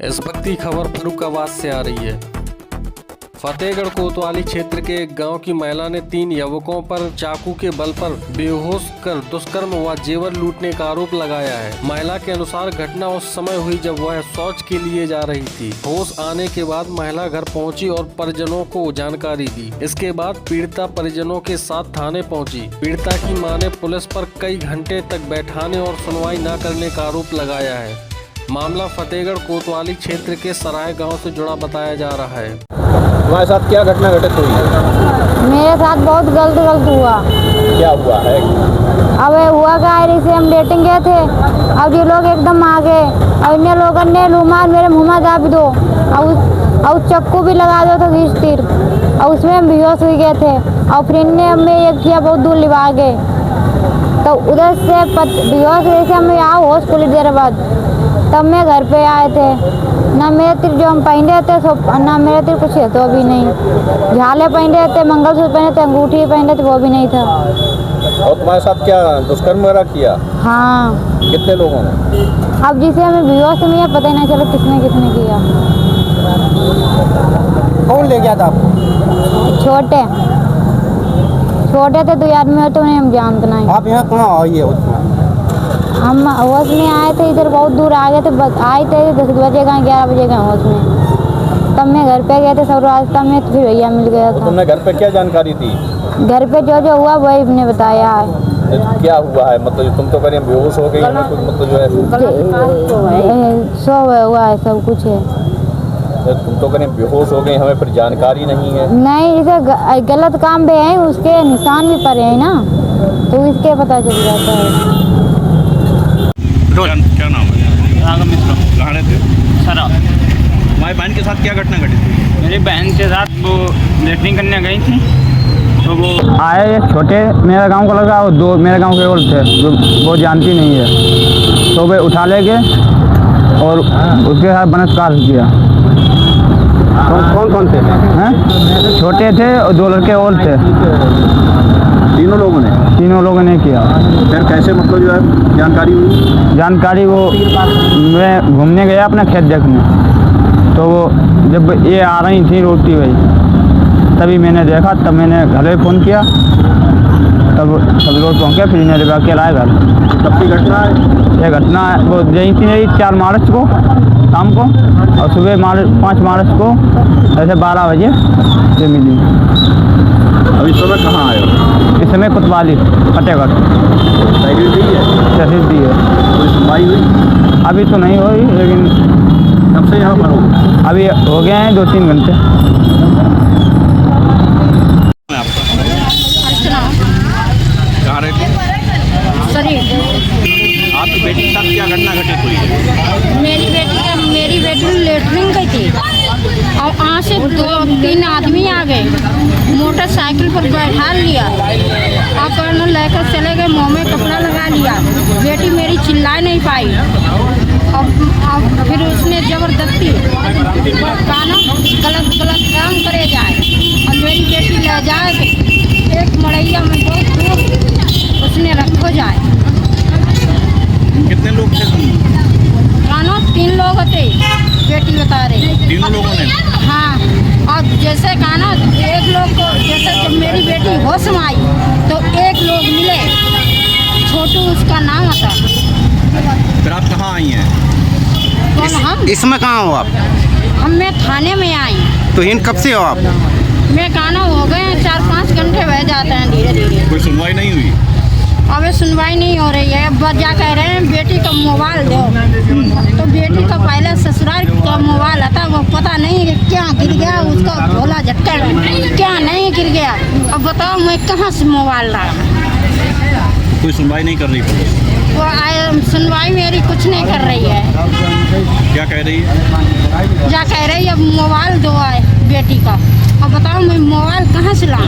इस वक्त की खबर फर्रुखाबाद से आ रही है। फतेहगढ़ कोतवाली क्षेत्र के एक गांव की महिला ने 3 युवकों पर चाकू के बल पर बेहोश कर दुष्कर्म व जेवर लूटने का आरोप लगाया है। महिला के अनुसार घटना उस समय हुई जब वह शौच के लिए जा रही थी। होश आने के बाद महिला घर पहुंची और परिजनों को जानकारी दी। इसके बाद पीड़िता परिजनों के साथ थाने पहुंची। पीड़िता की मां ने पुलिस पर कई घंटे तक बैठाने और सुनवाई न करने का आरोप लगाया है। मामला फतेहगढ़ कोतवाली क्षेत्र के सराय गांव से जुड़ा बताया जा रहा है। तुम्हारे साथ क्या घटना घटित हुई है? मेरे साथ बहुत गलत हुआ। क्या हुआ है? अब हुआ क्या है, इसे हम डेटिंग गए थे। अब ये लोग एकदम आ गए और इन लोगों ने रुमाल मेरे मुँह में दाब दो और चक्कू भी लगा दो तो 20 तीर और उसमें हम बेहोश हो गए थे। और फिर इनने हमें एक किया बहुत दूर लिवा गए तो उधर से बेहोश हुए से हम यहाँ होश थोड़ी देर बाद तब मैं घर पे आए थे। ना मेरे तिर जो हम पहने थे सो ना मेरे तिर कुछ है तो अभी नहीं। झाले पहने थे, मंगलसूत्र पहने थे, अंगूठी पहने थे, वो भी नहीं था। और तुम्हारे साथ क्या दुष्कर्म वगैरह किया? हाँ। कितने लोगों ने? अब जिसे हमें बेहोश में यह पता ही नहीं चला किसने किसने किया। कौन ले गया था आपको? छोटे थे 2 आदमी हो तो उन्हें हम जानते नहीं। आप यहाँ कहाँ आई है? हम होश में आए थे, इधर बहुत दूर आ गए थे। आए थे 10 बजे का 11 बजे का होश में। तब मैं घर पे गए थे सब रास्ता में तो फिर भैया मिल गया था। तुमने घर पे क्या जानकारी दी? घर पे जो हुआ वही ने बताया है। क्या हुआ है? मतलब तुम तो करें बेहोश हो गई है, कुछ मतलब जो है सब हुआ है, सब कुछ है। तुम तो करें बेहोश हो गई, हमें फिर जानकारी नहीं है। नहीं, इसे गलत काम पे है, उसके निशान भी पड़े हैं ना तो इसके पता चल जाता है। क्या नाम है? राघव मिश्रा। कहाँ रहते? सरा। तुम्हारी बहन के साथ क्या घटना घटित हुई? मेरी बहन के साथ वो लेटरिंग करने गई थी तो वो आए एक छोटे मेरा गांव का लड़का और 2 मेरे गांव के और थे जो वो जानती नहीं है तो वे उठा ले गए और उसके साथ बलात्कार किया। कौन थे? हैं? छोटे थे और 2 लड़के और थे। तीनों लोगों ने किया। फिर कैसे मतलब जो है जानकारी हुई? जानकारी वो मैं घूमने गया अपना खेत देखने तो वो जब ये आ रही थी रोटी वही तभी मैंने देखा। तब मैंने घर में फ़ोन किया तब सब लोग पहुँचे। फिर मेरे बाकी लाए घर। कब की घटना है? ये घटना वो यही थी 4 मार्च को शाम को और सुबह 5 मार्च को ऐसे 12 बजे ये मिली। अभी समय कहाँ आए हो? इस समय कोतवाली फतेहगढ़ तहरीर दी है? तहसील दी है। कोई सुनवाई हुई? अभी तो नहीं हुई लेकिन कब से यहाँ पर हो? अभी हो गए हैं 2-3 घंटे। कहाँ रहते? आपकी बेटी के साथ क्या घटना घटित हुई है? मेरी बेटी लेटरिंग गई थी और वहाँ से 2-3 आदमी आ गए, मोटरसाइकिल पर बैठा लिया और लेकर चले गए, मुँह में कपड़ा लगा लिया। बेटी मेरी चिल्ला नहीं पाई और फिर उसने ज़बरदस्ती कानों गलत काम करे जाए और मेरी बेटी ले जाए एक मड़ैया में बहुत दूर उसने रखो जाए। कितने लोग थे? कानों 3 लोग थे, बेटी बता रही। तीनों लोगों ने? हाँ। और जैसे काना एक लोग को जैसे जब मेरी बेटी होश में आई तो एक लोग मिले, छोटू उसका नाम था। फिर आप कहाँ आई हैं? कौन हम? इसमें कहाँ हो आप? मैं थाने में आई। तो इन कब से हो आप? मैं काना हो गए 4-5 घंटे बह जाते हैं धीरे धीरे। कोई सुनवाई नहीं हुई? अब सुनवाई नहीं हो रही है। बच्चा कह रहे हैं बेटी का मोबाइल दो तो बेटी का पहले ससुराल का मोबाइल था, वो पता नहीं क्या गिर गया उसका भोला झटका क्या नहीं गिर गया। अब बताओ मैं कहाँ से मोबाइल ला? कोई सुनवाई नहीं कर रही पुलिस? वो सुनवाई मेरी कुछ नहीं कर रही है। क्या कह रही है? क्या कह रही है अब मोबाइल दो आए बेटी का। अब बताओ मैं मोबाइल कहाँ से लाऊं?